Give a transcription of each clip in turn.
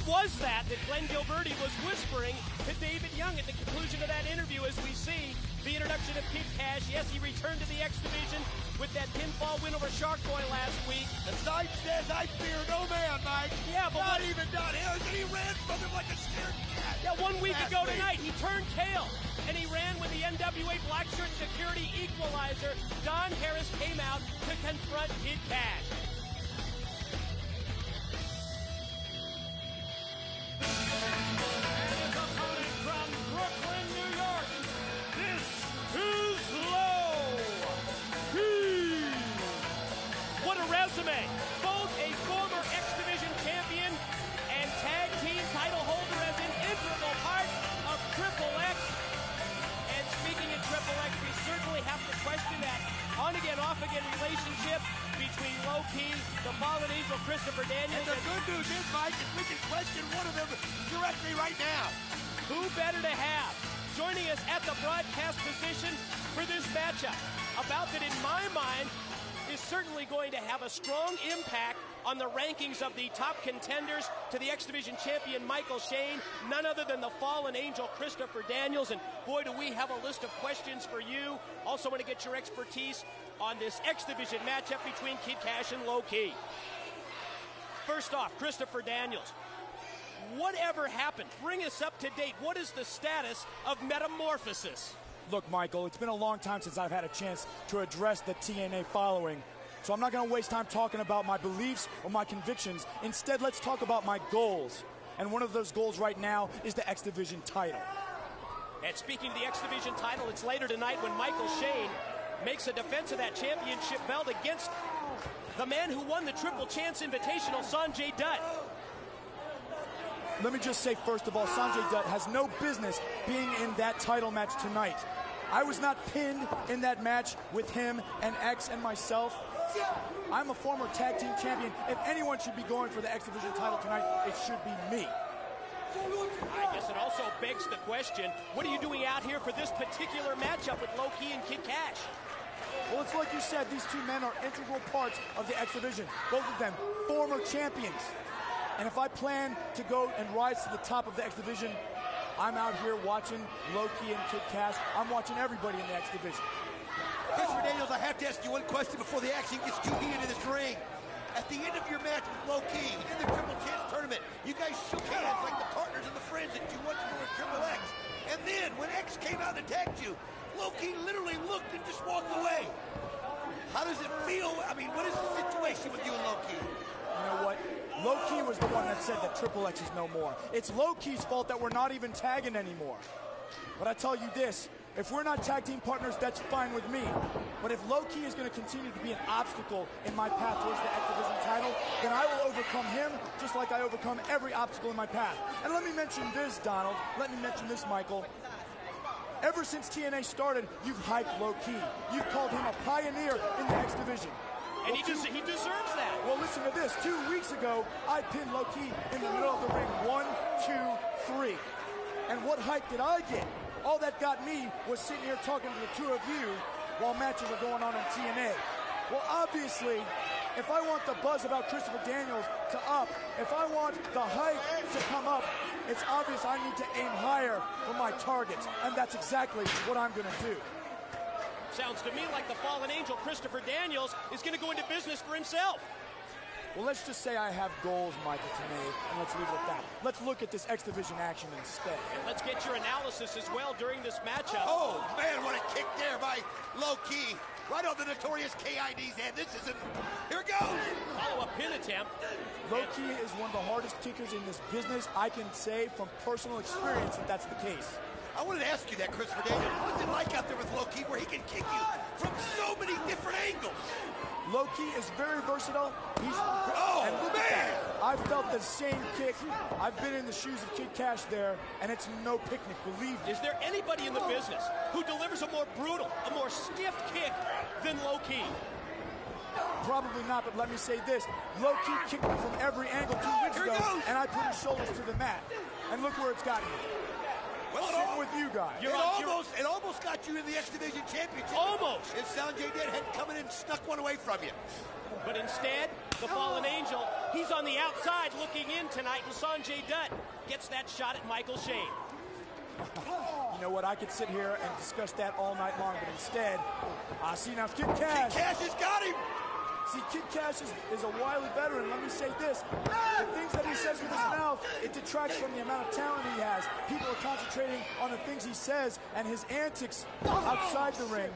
was that Glenn Gilberti was whispering to David Young at the conclusion of that interview as we see the introduction of Kid Kash. Yes, he returned to the X Division with that pinfall win over Shark Boy last week. The sign says, "I fear no man, Mike." Yeah, but not even Don Harrison. He ran from him like a scared cat. Yeah, 1 week ago tonight, he turned tail, and he ran with the NWA Black Shirt Security Equalizer. Don Harris came out to confront Kid Kash. Resume. Both a former X Division champion and tag team title holder as an integral part of Triple X. And speaking of Triple X, we certainly have to question that on-again, off-again relationship between Low-Key, the Fallen Angel, Christopher Daniels. And the good news is, Mike, is we can question one of them directly right now. Who better to have joining us at the broadcast position for this matchup? About that, in my mind, is certainly going to have a strong impact on the rankings of the top contenders to the X Division champion Michael Shane, none other than the Fallen Angel Christopher Daniels. And boy, do we have a list of questions for you. Also want to get your expertise on this X Division matchup between Kid Kash and Low-Key. First off, Christopher Daniels, whatever happened? Bring us up to date. What is the status of Metamorphosis? Look, Michael, it's been a long time since I've had a chance to address the TNA following, so I'm not going to waste time talking about my beliefs or my convictions. Instead, let's talk about my goals. And one of those goals right now is the X Division title. And speaking of the X Division title, it's later tonight when Michael Shane makes a defense of that championship belt against the man who won the Triple Chance Invitational, Sanjay Dutt. Let me just say, first of all, Sanjay Dutt has no business being in that title match tonight. I was not pinned in that match with him and X and myself. I'm a former tag team champion. If anyone should be going for the X Division title tonight, it should be me. I guess it also begs the question, what are you doing out here for this particular matchup with Low-Key and Kid Kash? Well, it's like you said, these two men are integral parts of the X Division. Both of them former champions. And if I plan to go and rise to the top of the X Division, I'm out here watching Low-Key and Kid Kash. I'm watching everybody in the X Division. Christopher Daniels, I have to ask you one question before the action gets too heated in this ring. At the end of your match with Low-Key in the Triple Chance tournament, you guys shook hands like the partners and the friends that you once were in Triple X. And then, when X came out and attacked you, Low-Key literally looked and just walked away. How does it feel? I mean, what is the situation with you and Low-Key? You know what? Low-Key was the one that said that Triple X is no more. It's Low-Key's fault that we're not even tagging anymore. But I tell you this, if we're not tag team partners, that's fine with me. But if Low-Key is going to continue to be an obstacle in my path towards the X Division title, then I will overcome him just like I overcome every obstacle in my path. And let me mention this, Donald. Let me mention this, Michael. Ever since TNA started, you've hyped Low-Key. You've called him a pioneer in the X Division. And he deserves that. Well, listen to this. 2 weeks ago, I pinned Low-Key in the middle of the ring. 1, 2, 3. And what hype did I get? All that got me was sitting here talking to the two of you while matches are going on in TNA. Well, obviously, if I want the buzz about Christopher Daniels to up, if I want the hype to come up, it's obvious I need to aim higher for my targets. And that's exactly what I'm going to do. Sounds to me like the Fallen Angel Christopher Daniels is going to go into business for himself. Well, let's just say I have goals, Michael, tonight, and let's leave it at that. Let's look at this X Division action instead. And let's get your analysis as well during this matchup. Oh, man, what a kick there by Low-Key. Right on the notorious KID's head. This isn't... Here it goes. Follow-up pin attempt. Low-Key is one of the hardest kickers in this business. I can say from personal experience that that's the case. I wanted to ask you that, Christopher Daniels. What's it like out there with Low-Key where he can kick you from so many different angles? Low-Key is very versatile. He's and look at that. I've felt the same kick. I've been in the shoes of Kid Kash there, and it's no picnic, believe me. Is there anybody in the business who delivers a more brutal, a more stiff kick than Low-Key? Probably not, but let me say this. Low-Key kicked me from every angle 2 weeks ago, and I put his shoulders to the mat. And look where it's gotten me. Well, sitting with you guys. It almost got you in the X Division Championship. Almost. If Sanjay Dutt hadn't come in and snuck one away from you. But instead, the Fallen Angel, He's on the outside looking in tonight, and Sanjay Dutt gets that shot at Michael Shane. You know what? I could sit here and discuss that all night long, but instead, see now Kid Kash. Kid Kash has got him. See, Kid Kash is a wily veteran. Let me say this. The things that he says with his mouth, it detracts from the amount of talent he has. People are concentrating on the things he says and his antics outside the ring.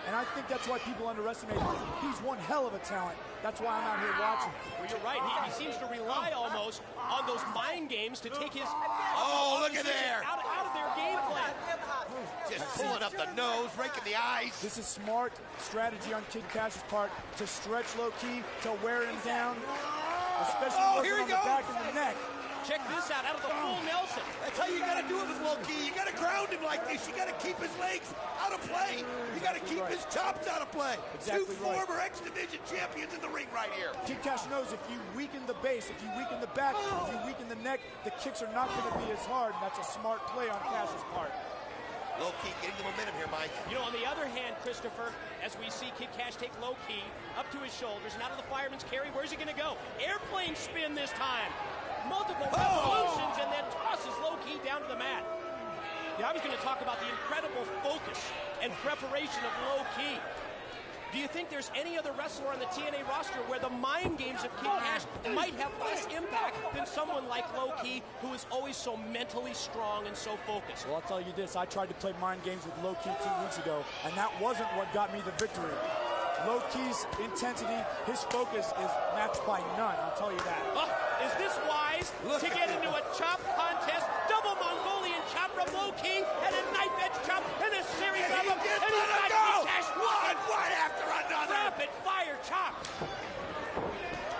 And I think that's why people underestimate him. He's one hell of a talent. That's why I'm out here watching. Well, you're right. He seems to rely almost on those mind games to take his look at there. Out of their game plan. Just pulling up the nose, raking the eyes. This is smart strategy on Kid Kash's part to stretch low-key, to wear him down, especially working on the back and the neck. Check this out of the full Nelson. That's how you got to do it with low-key. You got to ground him like this. You got to keep his legs out of play. You got to keep his chops out of play. Exactly. Two former X-Division champions in the ring right here. Kid Kash knows if you weaken the base, if you weaken the back, if you weaken the neck, the kicks are not going to be as hard. And that's a smart play on Kash's part. Low-key getting the momentum here, Mike. You know, on the other hand, Christopher, as we see Kid Kash take low-key up to his shoulders and out of the fireman's carry, where's he going to go? Airplane spin this time. Multiple revolutions and then tosses low-key down to the mat. Yeah, I was going to talk about the incredible focus and preparation of low-key. Do you think there's any other wrestler on the TNA roster where the mind games of Kid Kash might have less impact than someone like low-key, who is always so mentally strong and so focused? Well, I'll tell you this. I tried to play mind games with low-key 2 weeks ago, and that wasn't what got me the victory. Low-key's intensity, his focus is matched by none, I'll tell you that. Is this wise to get into a chop contest? Double Mongolian chop from low-key and a knife edge chop and a series of them. And he's got Kid Kash one after another. Rapid fire chop.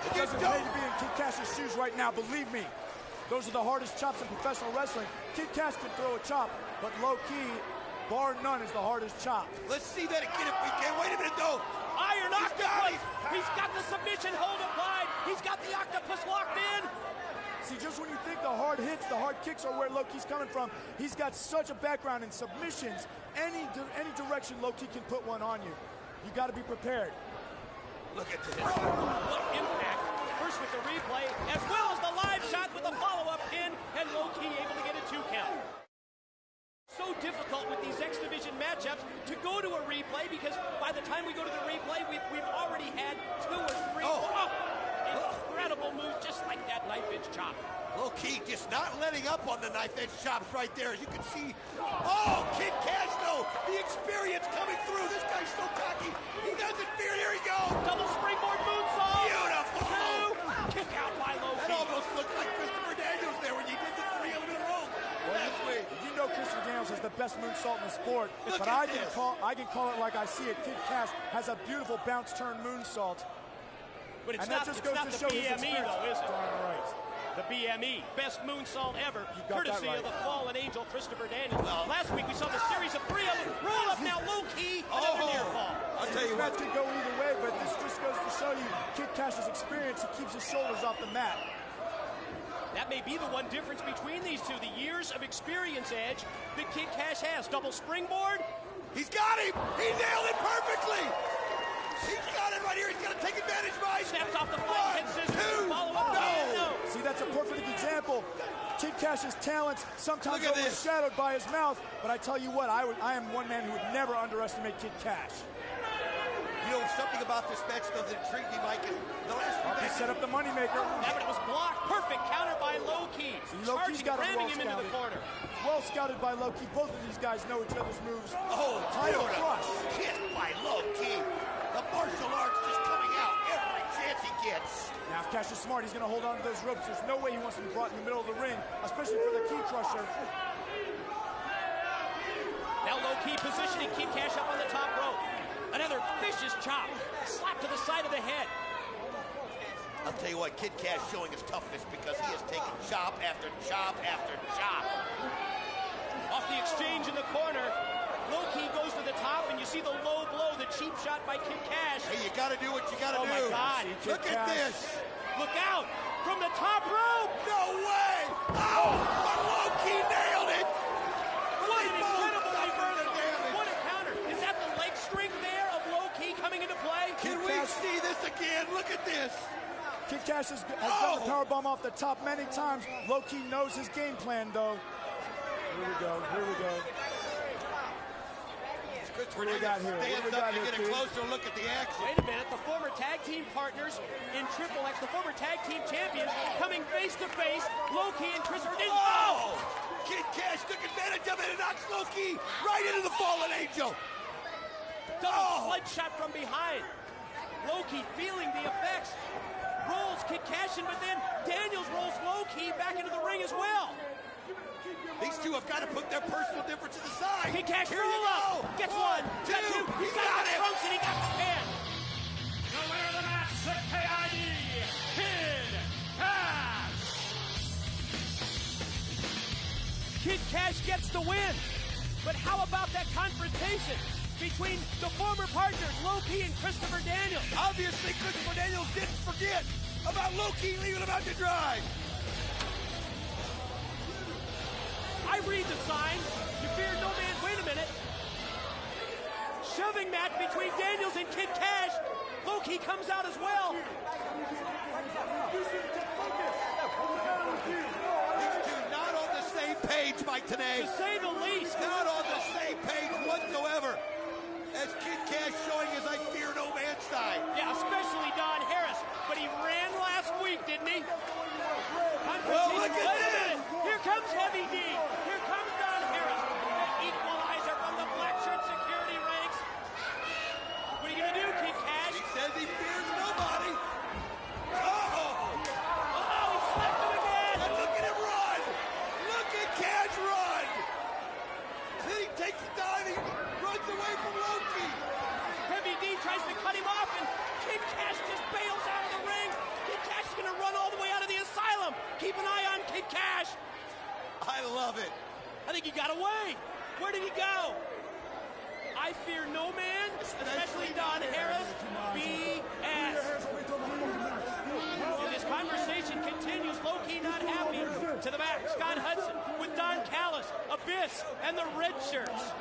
It doesn't pay to be in Kid Kash's shoes right now, believe me. Those are the hardest chops in professional wrestling. Kid Kash can throw a chop, but low-key, bar none, is the hardest chop. Let's see that again if we can. Wait a minute, though. Iron octopus. He's got the submission hold applied. He's got the octopus locked in. See, just when you think the hard hits, the hard kicks are where low-key's coming from, he's got such a background in submissions. Any direction low-key can put one on you. You got to be prepared. Look at this. What impact. First with the replay, as well as the live shot with the follow-up pin, and low-key able to get a 2 count. So difficult with these X-Division matchups to go to a replay, because by the time we go to the replay, we've already had 2 or 3. Incredible move, just like that knife edge chop. Low-key just not letting up on the knife edge chops right there, as you can see. Kid Kash, though, the experience coming through. This guy's so cocky. He doesn't fear. Here he goes. Double springboard moonsault. Beautiful. 2. Kick out by low-key. That almost looked like Christopher Daniels there when you did the 3 in a row last week. You know Christopher Daniels has the best moonsault in the sport, Look but at I can call it like I see it. Kid Kash has a beautiful bounce turn moonsault. But it's and not, that just it's goes not to the show his BME, experience. though, is it? Darn right. The BME, best moonsault ever, got that courtesy right. of the fallen angel, Christopher Daniels. Last week we saw the series of 3 of them. Roll up now, low-key, another near fall. I'll tell you This what. match could go either way, but this just goes to show you Kid Kash's experience. He keeps his shoulders off the mat. That may be the one difference between these two, the years of experience edge that Kid Kash has. Double springboard. He's got him. He nailed it perfectly. He's got it right here. He's got to take advantage, Mike. Steps off the flying head scissors. 2, Follow up. no. See, that's a perfect example. Kid Kash's talents sometimes Look at this. overshadowed by his mouth, but I tell you what, I am one man who would never underestimate Kid Kash. You know, something about this match, though, that intrigued me, Mike, is the last few He matches. set up the moneymaker. Yeah, but it was blocked. Perfect counter by low-key. Low-key's Charging, got it ramming well him into the scouted. corner. Well scouted by low-key. Both of these guys know each other's moves. Title Beautiful crush. kick by low-key. The martial arts just coming out every chance he gets. Now, if Kash is smart, he's going to hold on to those ropes. There's no way he wants to be brought in the middle of the ring, especially for the key crusher. Now low-key positioning Kid Kash up on the top rope. Another vicious chop. Slap to the side of the head. I'll tell you what, Kid Kash showing his toughness because he has taken chop after chop after chop. Off the exchange in the corner. Low-key goes to the top, and you see the low blow, the cheap shot by Kid Kash. Hey, you got to do what you got to do. Oh, my God. Look at this. Look out. From the top rope. No way. Oh, but low-key nailed it. What an incredible reversal. What a counter. Is that the leg strength there of low-key coming into play? Can we see this again? Look at this. Kid Kash is has done the powerbomb off the top many times. Low-key knows his game plan, though. Here we go. Here we go. What do we got here? Stands up to get a closer look at the action. Wait a minute. The former tag team partners in Triple X, the former tag team champions, coming face to face. Low-key and Chris Hernandez. Oh! Kid Kash took advantage of it and knocks Low-key right into the fallen angel. Double sled shot from behind. Low-key feeling the effects. Rolls Kid Kash in, but then Daniels rolls Low-key back into the ring as well. These two have got to put their personal differences aside. Kid Kash Here roll you go. up. Gets one. Got two. He's got it. Trunks and he got the pin. The winner of the match, the KID, Kid Kash. Kid Kash gets the win. But how about that confrontation between the former partners, Low-key and Christopher Daniels? Obviously, Christopher Daniels didn't forget about Low-key leaving him out to dry. I read the sign. You fear no man. Wait a minute. Shoving match between Daniels and Kid Kash. Low-key comes out as well. These two not on the same page, Mike, today. To say the least. Not on the same page whatsoever. As Kid Kash showing his I fear no man side. Yeah, especially Don Harris. But he ran last week, didn't he? Well, look at Wait a this. minute. Here comes Heavy D. Here comes Don Harris. The equalizer from the black shirt security ranks. What are you going to do, Kid Kash? He says he fears nobody. Oh! Oh, he slapped him again. And look at him run! Look at Kash run! Then he takes a dive, he runs away from Low-key. Heavy D tries to cut him off, and Kid Kash just bails out of the ring. Kid Kash is going to run all the way out of the asylum. Keep an eye on Kid Kash. I love it. I think he got away. Where did he go? I fear no man, especially Don Harris. BS. And this conversation continues. Low-key not happy. To the back, Scott Hudson with Don Callis, Abyss, and the red shirts.